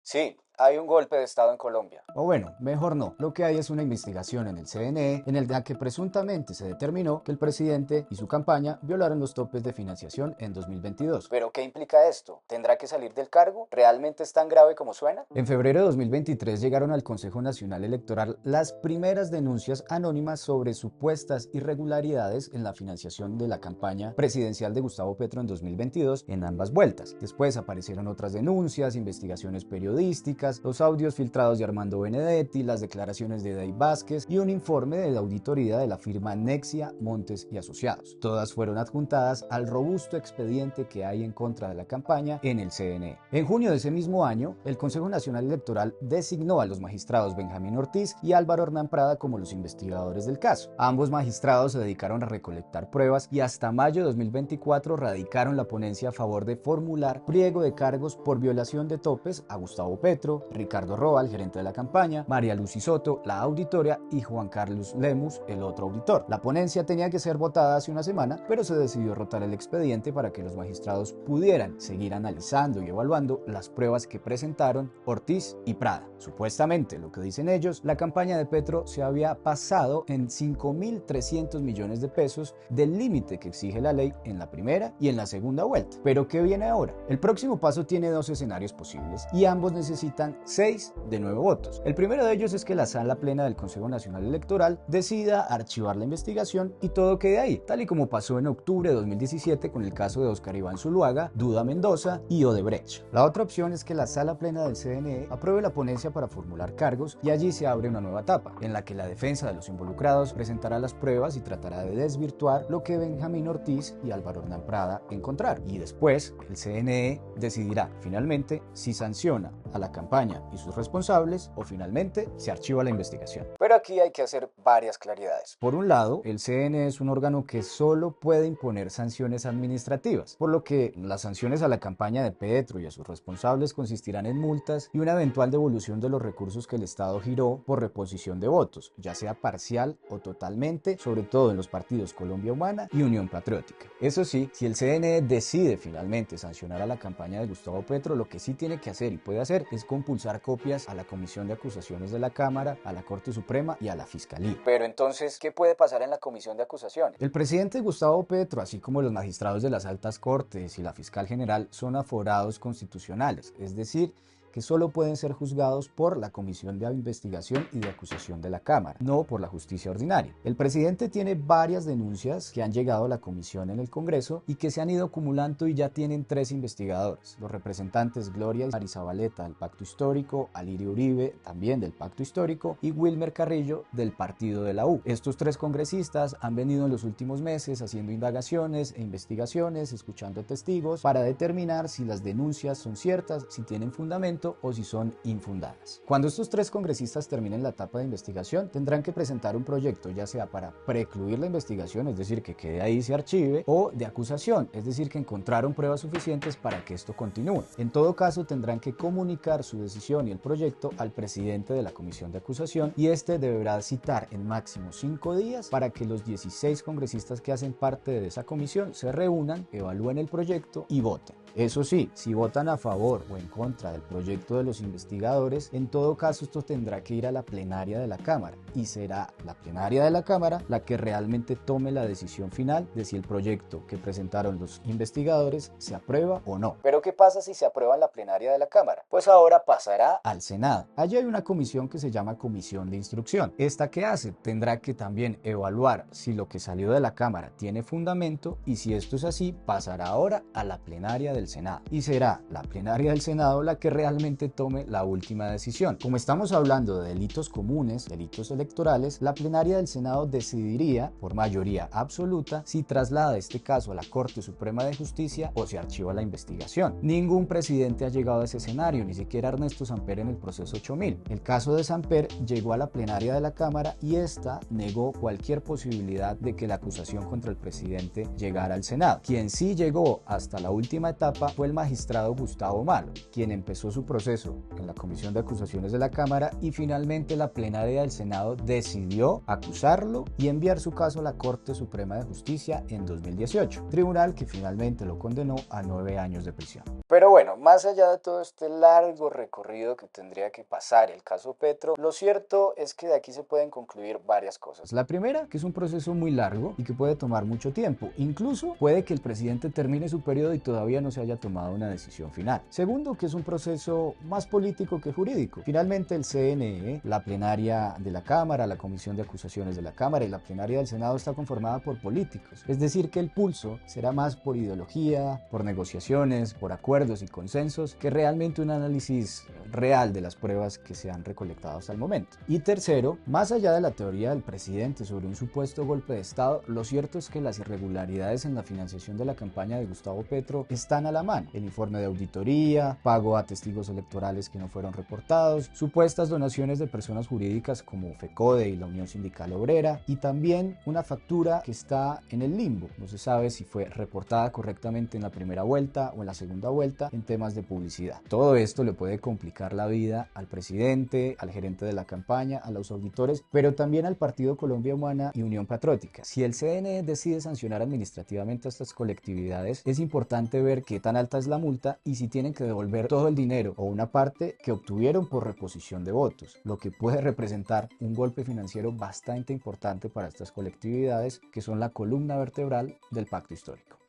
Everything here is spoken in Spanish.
Sí, hay un golpe de Estado en Colombia. O bueno, mejor no. Lo que hay es una investigación en el CNE en la que presuntamente se determinó que el presidente y su campaña violaron los topes de financiación en 2022. ¿Pero qué implica esto? ¿Tendrá que salir del cargo? ¿Realmente es tan grave como suena? En febrero de 2023 llegaron al Consejo Nacional Electoral las primeras denuncias anónimas sobre supuestas irregularidades en la financiación de la campaña presidencial de Gustavo Petro en 2022 en ambas vueltas. Después aparecieron otras denuncias, investigaciones periodísticas, los audios filtrados de Armando Benedetti, las declaraciones de Day Vázquez y un informe de la auditoría de la firma Nexia, Montes y Asociados. Todas fueron adjuntadas al robusto expediente que hay en contra de la campaña en el CNE. En junio de ese mismo año, el Consejo Nacional Electoral designó a los magistrados Benjamín Ortiz y Álvaro Hernán Prada como los investigadores del caso. Ambos magistrados se dedicaron a recolectar pruebas y hasta mayo de 2024 radicaron la ponencia a favor de formular pliego de cargos por violación de topes a Gustavo Petro, Ricardo Roa, el gerente de la campaña, María Lucy Soto, la auditoria, y Juan Carlos Lemus, el otro auditor. La ponencia tenía que ser votada hace una semana, pero se decidió rotar el expediente para que los magistrados pudieran seguir analizando y evaluando las pruebas que presentaron Ortiz y Prada. Supuestamente, lo que dicen ellos, la campaña de Petro se había pasado en 5.300 millones de pesos del límite que exige la ley en la primera y en la segunda vuelta. ¿Pero qué viene ahora? El próximo paso tiene dos escenarios posibles y ambos necesitan 6 de 9 votos. El primero de ellos es que la sala plena del Consejo Nacional Electoral decida archivar la investigación y todo quede ahí, tal y como pasó en octubre de 2017 con el caso de Óscar Iván Zuluaga, Duda Mendoza y Odebrecht. La otra opción es que la sala plena del CNE apruebe la ponencia para formular cargos y allí se abre una nueva etapa, en la que la defensa de los involucrados presentará las pruebas y tratará de desvirtuar lo que Benjamín Ortiz y Álvaro Hernán Prada encontraron. Y después, el CNE decidirá finalmente si sanciona a la campaña y sus responsables o finalmente se archiva la investigación. Pero aquí hay que hacer varias claridades. Por un lado, el CNE es un órgano que solo puede imponer sanciones administrativas, por lo que las sanciones a la campaña de Petro y a sus responsables consistirán en multas y una eventual devolución de los recursos que el Estado giró por reposición de votos, ya sea parcial o totalmente, sobre todo en los partidos Colombia Humana y Unión Patriótica. Eso sí, si el CNE decide finalmente sancionar a la campaña de Gustavo Petro, lo que sí tiene que hacer y puede hacer es compulsar copias a la Comisión de Acusaciones de la Cámara, a la Corte Suprema y a la Fiscalía. Pero entonces, ¿qué puede pasar en la comisión de acusaciones? El presidente Gustavo Petro, así como los magistrados de las altas cortes y la fiscal general, son aforados constitucionales, es decir, que solo pueden ser juzgados por la Comisión de Investigación y de Acusación de la Cámara, no por la justicia ordinaria. El presidente tiene varias denuncias que han llegado a la comisión en el Congreso y que se han ido acumulando y ya tienen 3 investigadores, los representantes Gloria Arizabaleta del Pacto Histórico, Alirio Uribe, también del Pacto Histórico, y Wilmer Carrillo del Partido de la U. Estos 3 congresistas han venido en los últimos meses haciendo indagaciones e investigaciones, escuchando testigos para determinar si las denuncias son ciertas, si tienen fundamento o si son infundadas. Cuando estos 3 congresistas terminen la etapa de investigación, tendrán que presentar un proyecto, ya sea para precluir la investigación, es decir, que quede ahí y se archive, o de acusación, es decir, que encontraron pruebas suficientes para que esto continúe. En todo caso, tendrán que comunicar su decisión y el proyecto al presidente de la comisión de acusación y este deberá citar en máximo 5 días para que los 16 congresistas que hacen parte de esa comisión se reúnan, evalúen el proyecto y voten. Eso sí, si votan a favor o en contra del proyecto de los investigadores, en todo caso esto tendrá que ir a la plenaria de la Cámara y será la plenaria de la Cámara la que realmente tome la decisión final de si el proyecto que presentaron los investigadores se aprueba o no. ¿Pero qué pasa si se aprueba en la plenaria de la Cámara? Pues ahora pasará al Senado. Allí hay una comisión que se llama Comisión de Instrucción. ¿Esta qué hace? Tendrá que también evaluar si lo que salió de la Cámara tiene fundamento y si esto es así, pasará ahora a la plenaria del Senado. Y será la plenaria del Senado la que realmente tome la última decisión. Como estamos hablando de delitos comunes, delitos electorales, la plenaria del Senado decidiría por mayoría absoluta si traslada este caso a la Corte Suprema de Justicia o se archiva la investigación. Ningún presidente ha llegado a ese escenario, ni siquiera Ernesto Samper en el proceso 8000. El caso de Samper llegó a la plenaria de la Cámara y esta negó cualquier posibilidad de que la acusación contra el presidente llegara al Senado. Quien sí llegó hasta la última etapa fue el magistrado Gustavo Malo, quien empezó su proceso en la Comisión de Acusaciones de la Cámara y finalmente la plenaria del Senado decidió acusarlo y enviar su caso a la Corte Suprema de Justicia en 2018, tribunal que finalmente lo condenó a 9 años de prisión. Pero bueno, más allá de todo este largo recorrido que tendría que pasar el caso Petro, lo cierto es que de aquí se pueden concluir varias cosas. La primera, que es un proceso muy largo y que puede tomar mucho tiempo. Incluso puede que el presidente termine su periodo y todavía no se haya tomado una decisión final. Segundo, que es un proceso más político que jurídico. Finalmente, el CNE, la plenaria de la Cámara, la Comisión de Acusaciones de la Cámara y la plenaria del Senado está conformada por políticos. Es decir, que el pulso será más por ideología, por negociaciones, por acuerdos y consensos, que realmente un análisis real de las pruebas que se han recolectado hasta el momento. Y tercero, más allá de la teoría del presidente sobre un supuesto golpe de Estado, lo cierto es que las irregularidades en la financiación de la campaña de Gustavo Petro están a la mano. El informe de auditoría, pago a testigos electorales que no fueron reportados, supuestas donaciones de personas jurídicas como FECODE y la Unión Sindical Obrera, y también una factura que está en el limbo. No se sabe si fue reportada correctamente en la primera vuelta o en la segunda vuelta en temas de publicidad. Todo esto le puede complicar la vida al presidente, al gerente de la campaña, a los auditores, pero también al Partido Colombia Humana y Unión Patriótica. Si el CNE decide sancionar administrativamente a estas colectividades, es importante ver qué tan alta es la multa y si tienen que devolver todo el dinero o una parte que obtuvieron por reposición de votos, lo que puede representar un golpe financiero bastante importante para estas colectividades que son la columna vertebral del pacto histórico.